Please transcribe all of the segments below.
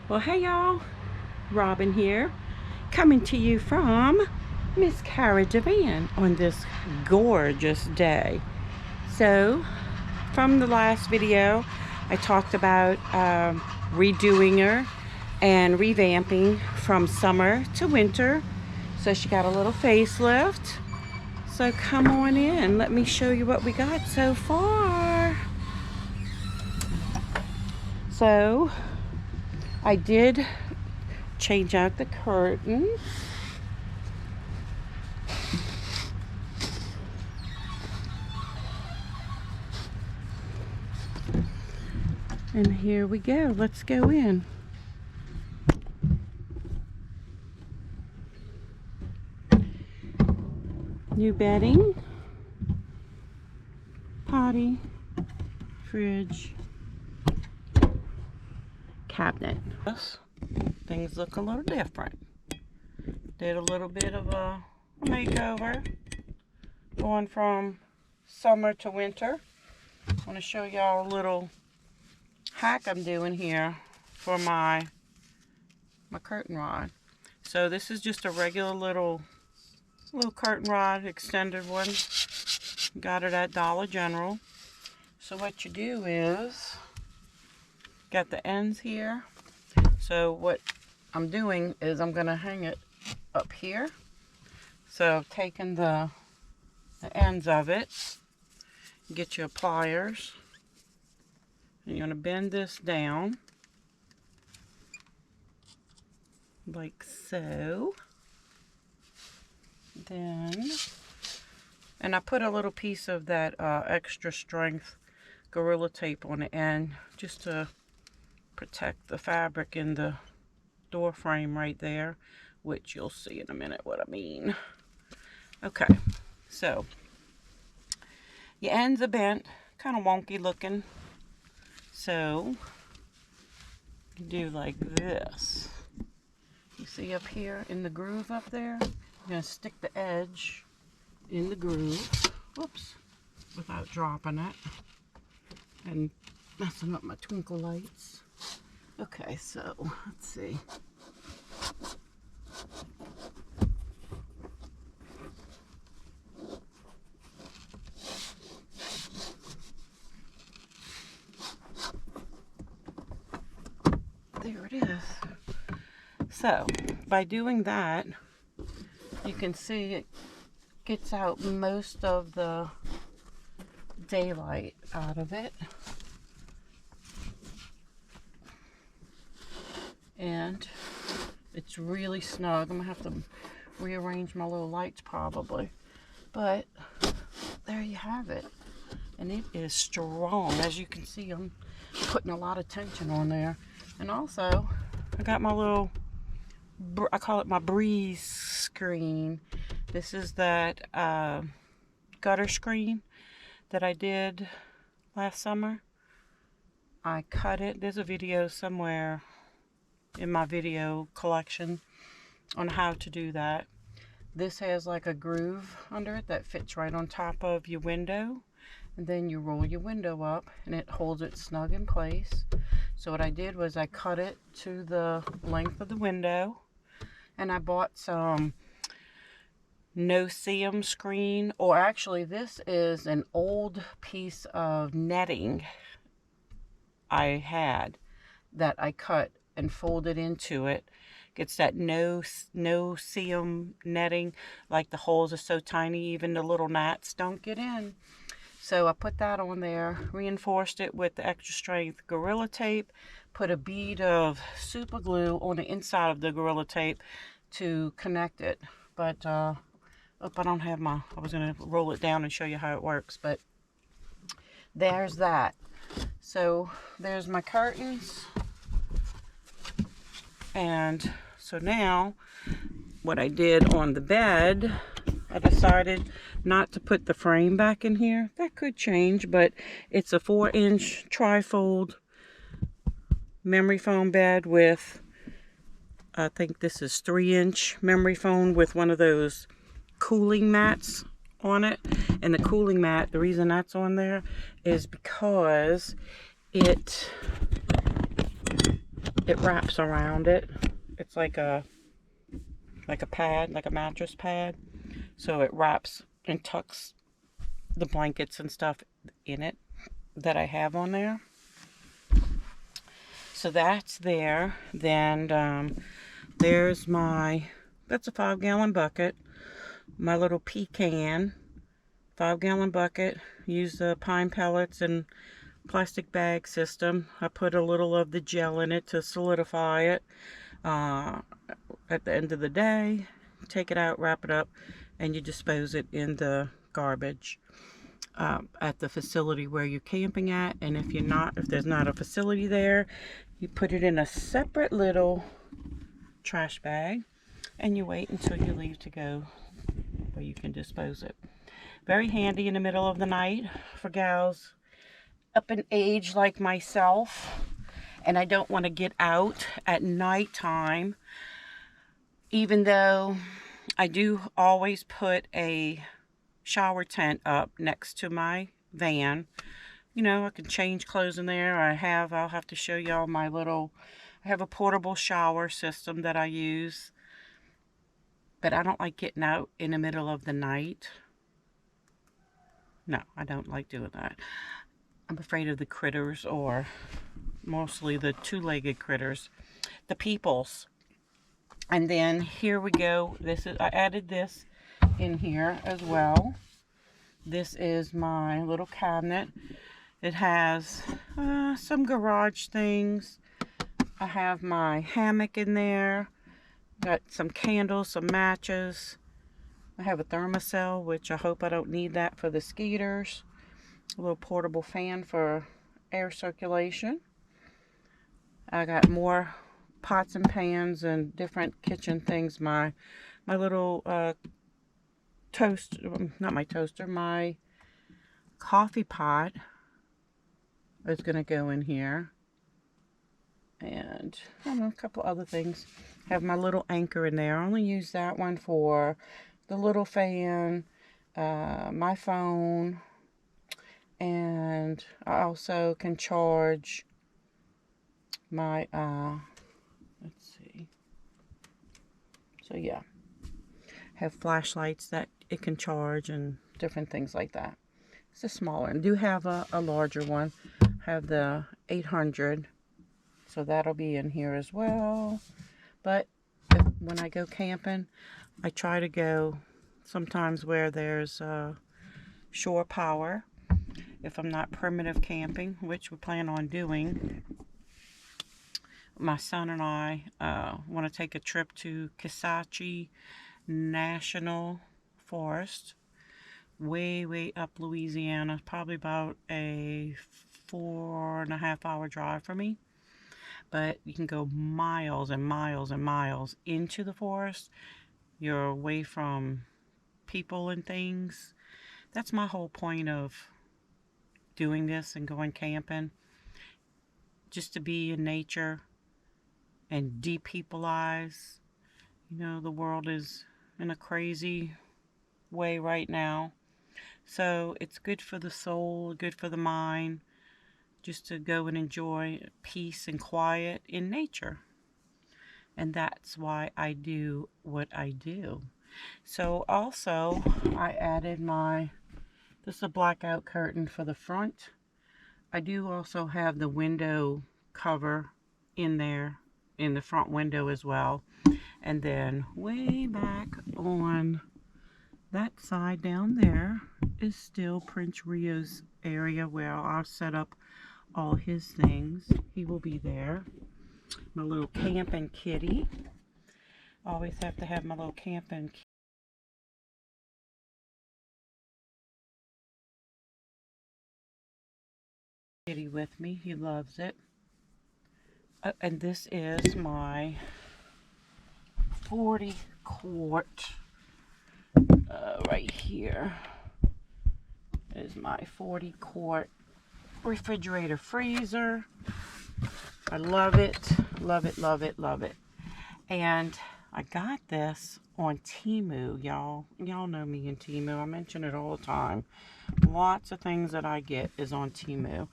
Well, hey y'all, Robin here, coming to you from Miss Caravan on this gorgeous day. So, from the last video, I talked about redoing her and revamping from summer to winter. So she got a little facelift. So come on in, let me show you what we got so far. So, I did change out the curtains. And here we go. Let's go in. New bedding, potty, fridge, cabinet. Things look a little different. Did a little bit of a makeover, going from summer to winter. I want to show y'all a little hack I'm doing here for my curtain rod. So this is just a regular little curtain rod, extended one. Got it at Dollar General. So what you do is, got the ends here. So what I'm doing is I'm going to hang it up here. So I've taken the ends of it. Get your pliers. And you're going to bend this down. Like so. Then, and I put a little piece of that extra strength Gorilla Tape on the end just to protect the fabric in the door frame right there, which you'll see in a minute what I mean. Okay, so your ends are bent, kind of wonky looking, so you do like this. You see up here in the groove up there? I'm going to stick the edge in the groove, whoops, without dropping it and messing up my twinkle lights. Okay, so let's see. There it is. So by doing that, you can see it gets out most of the daylight out of it. And it's really snug. I'm gonna have to rearrange my little lights probably. But there you have it. And it is strong. As you can see, I'm putting a lot of tension on there. And also, I got my little, I call it my breeze screen. This is that gutter screen that I did last summer. I cut it. There's a video somewhere in my video collection on how to do that. This has like a groove under it that fits right on top of your window. And then you roll your window up and it holds it snug in place. So what I did was I cut it to the length of the window. And I bought some no-seam screen, or actually this is an old piece of netting I had that I cut and folded into it. Gets that no-seam netting, like the holes are so tiny even the little gnats don't get in. So I put that on there, reinforced it with the extra strength Gorilla Tape, put a bead of super glue on the inside of the Gorilla Tape to connect it. But I don't have my, I was going to roll it down and show you how it works, but there's that. So there's my curtains. And so now what I did on the bed, I decided not to put the frame back in here. That could change, but it's a 4-inch trifold memory foam bed with, I think this is 3-inch memory foam with one of those cooling mats on it. And the cooling mat, the reason that's on there is because it it wraps around it. It's like a pad, like a mattress pad. So it wraps and tucks the blankets and stuff in it that I have on there. So that's there. Then there's that's a 5-gallon bucket. My little pecan 5-gallon bucket. Use the pine pellets and plastic bag system. I put a little of the gel in it to solidify it. At the end of the day, take it out, wrap it up, and you dispose it in the garbage at the facility where you're camping at. And if there's not a facility there, you put it in a separate little trash bag and you wait until you leave to go where you can dispose it. Very handy in the middle of the night for gals up in age like myself, and I don't want to get out at nighttime, even though I do always put a shower tent up next to my van. You know, I can change clothes in there. I'll have to show y'all I have a portable shower system that I use, but I don't like getting out in the middle of the night. No, I don't like doing that. I'm afraid of the critters, or mostly the two-legged critters, the peeples. And then here we go. I added this in here as well. This is my little cabinet. It has some garage things. I have my hammock in there. Got some candles, some matches. I have a thermocell, which I hope I don't need that for the skeeters. A little portable fan for air circulation. I got more pots and pans and different kitchen things. My little my coffee pot is going to go in here. And I don't know, a couple other things. Have my little anchor in there. I only use that one for the little fan, my phone, and I also can charge my let's see. So yeah, have flashlights that it can charge and different things like that. It's a smaller one. I do have a larger one. Have the 800, so that'll be in here as well. But when I go camping, I try to go sometimes where there's shore power. If I'm not primitive camping, which we plan on doing, my son and I want to take a trip to Kisatchie National Forest, way up Louisiana, probably about a 4.5-hour drive for me. But you can go miles and miles and miles into the forest. You're away from people and things. That's my whole point of doing this and going camping. Just to be in nature and depeopleize. You know, the world is in a crazy way right now. So it's good for the soul, good for the mind, just to go and enjoy peace and quiet in nature. And that's why I do what I do. So also, I added this is a blackout curtain for the front. I do also have the window cover in there, in the front window as well. And then way back on that side down there is still Prince Rio's area where I'll set up all his things. He will be there. My little camping kitty. Always have to have my little camping kitty with me. He loves it. And this is my 40 quart right here is my 40 quart refrigerator freezer. I love it, love it, love it, love it. And I got this on Temu, y'all. Y'all know me in Temu. I mention it all the time. Lots of things that I get is on Temu.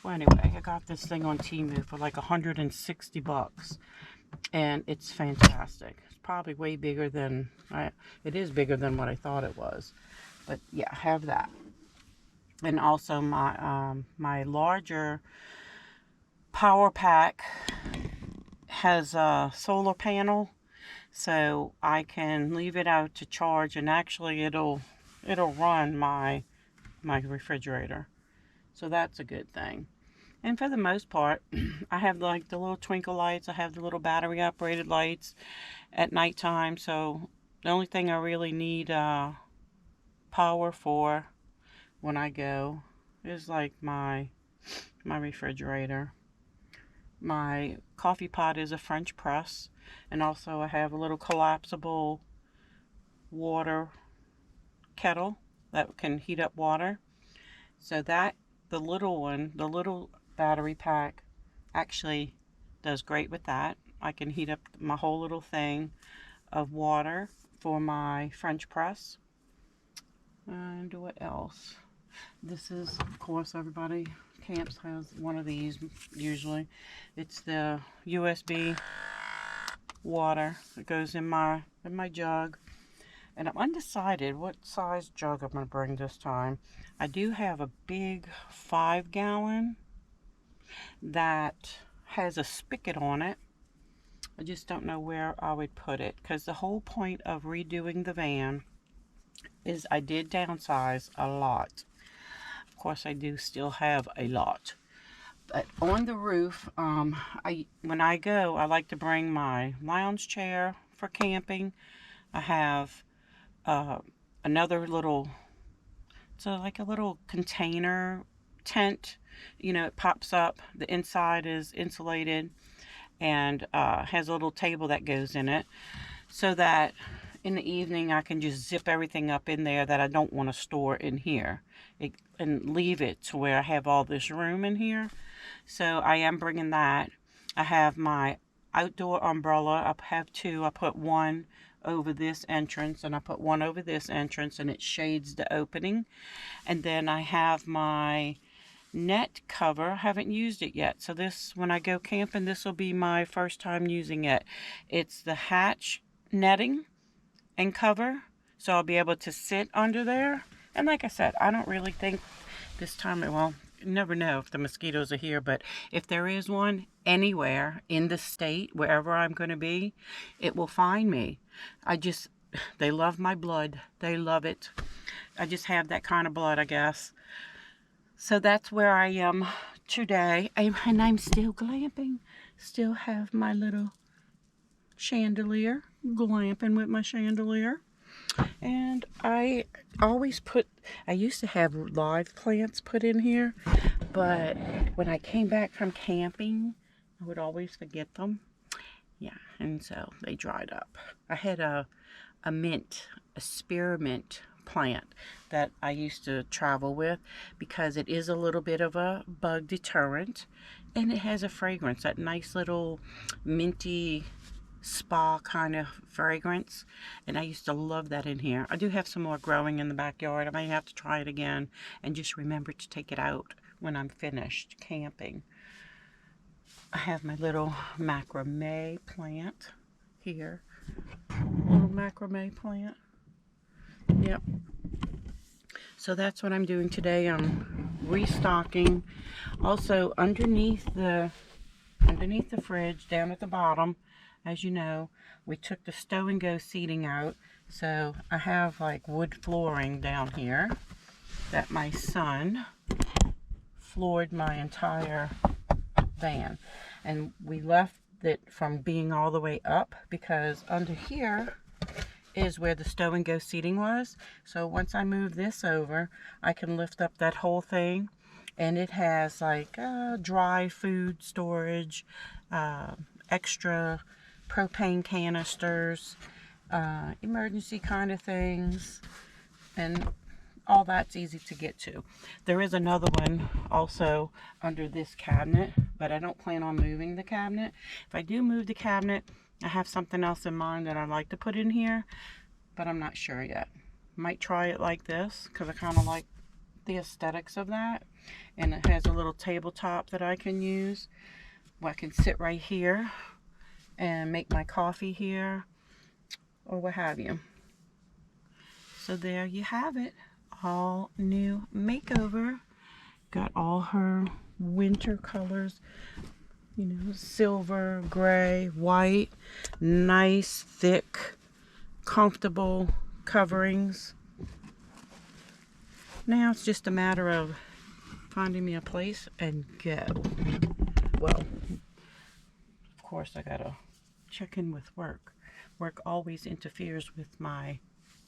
Well, anyway, I got this thing on Temu for like 160 bucks. And it's fantastic. It's probably way bigger than, it is bigger than what I thought it was. But yeah, I have that. And also my larger power pack has a solar panel, so I can leave it out to charge, and actually it'll run my refrigerator. So that's a good thing. And for the most part, I have like the little twinkle lights. I have the little battery operated lights at nighttime. So the only thing I really need power for when I go is like my refrigerator. My coffee pot is a French press, and also I have a little collapsible water kettle that can heat up water. So that, the little battery pack actually does great with that. I can heat up my whole little thing of water for my French press. And what else? This is, of course, everybody camps has one of these usually. It's the USB water that goes in my jug. And I'm undecided what size jug I'm going to bring this time. I do have a big 5-gallon that has a spigot on it. I just don't know where I would put it, because the whole point of redoing the van is I did downsize a lot. Of course, I do still have a lot. But on the roof, when I go, I like to bring my lounge chair for camping. I have another little, so like a little container tent. You know, it pops up. The inside is insulated and has a little table that goes in it, so that in the evening I can just zip everything up in there that I don't want to store in here, and leave it to where I have all this room in here. So I am bringing that. I have my outdoor umbrella. I have two. I put one over this entrance, and I put one over this entrance, and it shades the opening. And then I have my net cover. I haven't used it yet, so this, when I go camping, this will be my first time using it. It's the hatch netting and cover, so I'll be able to sit under there. And like I said, I don't really think this time, well, you never know if the mosquitoes are here, but if there is one anywhere in the state, wherever I'm going to be, it will find me. They love my blood. They love it. I just have that kind of blood, I guess. So that's where I am today. And I'm still glamping. Still have my little chandelier. Glamping with my chandelier. And I used to have live plants put in here, but when I came back from camping, I would always forget them. Yeah, and so they dried up. I had a spearmint plant that I used to travel with, because it is a little bit of a bug deterrent, and it has a fragrance, that nice little minty spa kind of fragrance, and I used to love that in here. I do have some more growing in the backyard. I may have to try it again, and just remember to take it out when I'm finished camping. I have my little macrame plant here. Little macrame plant. Yep. So that's what I'm doing today. I'm restocking. Also, underneath the fridge, down at the bottom, as you know, we took the stow and go seating out. So I have like wood flooring down here that my son floored my entire van. And we left it from being all the way up, because under here is where the stow and go seating was. So once I move this over, I can lift up that whole thing, and it has like dry food storage, extra propane canisters, emergency kind of things, and all that's easy to get to. There is another one also under this cabinet, but I don't plan on moving the cabinet. If I do move the cabinet, I have something else in mind that I'd like to put in here, but I'm not sure yet. Might try it like this, because I kind of like the aesthetics of that. And it has a little tabletop that I can use, where I can sit right here and make my coffee here, or what have you. So there you have it. All new makeover. Got all her winter colors, you know, silver, gray, white, nice, thick, comfortable coverings. Now it's just a matter of finding me a place and go. Well, of course I gotta check in with work. Work always interferes with my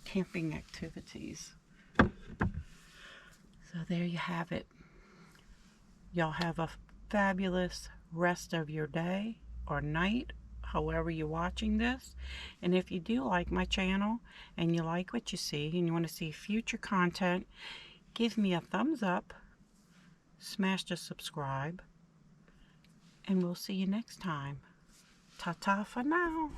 camping activities. So there you have it. Y'all have a fabulous rest of your day or night, however you're watching this. And if you do like my channel and you like what you see and you want to see future content, give me a thumbs up, smash the subscribe, and we'll see you next time. Ta-ta for now.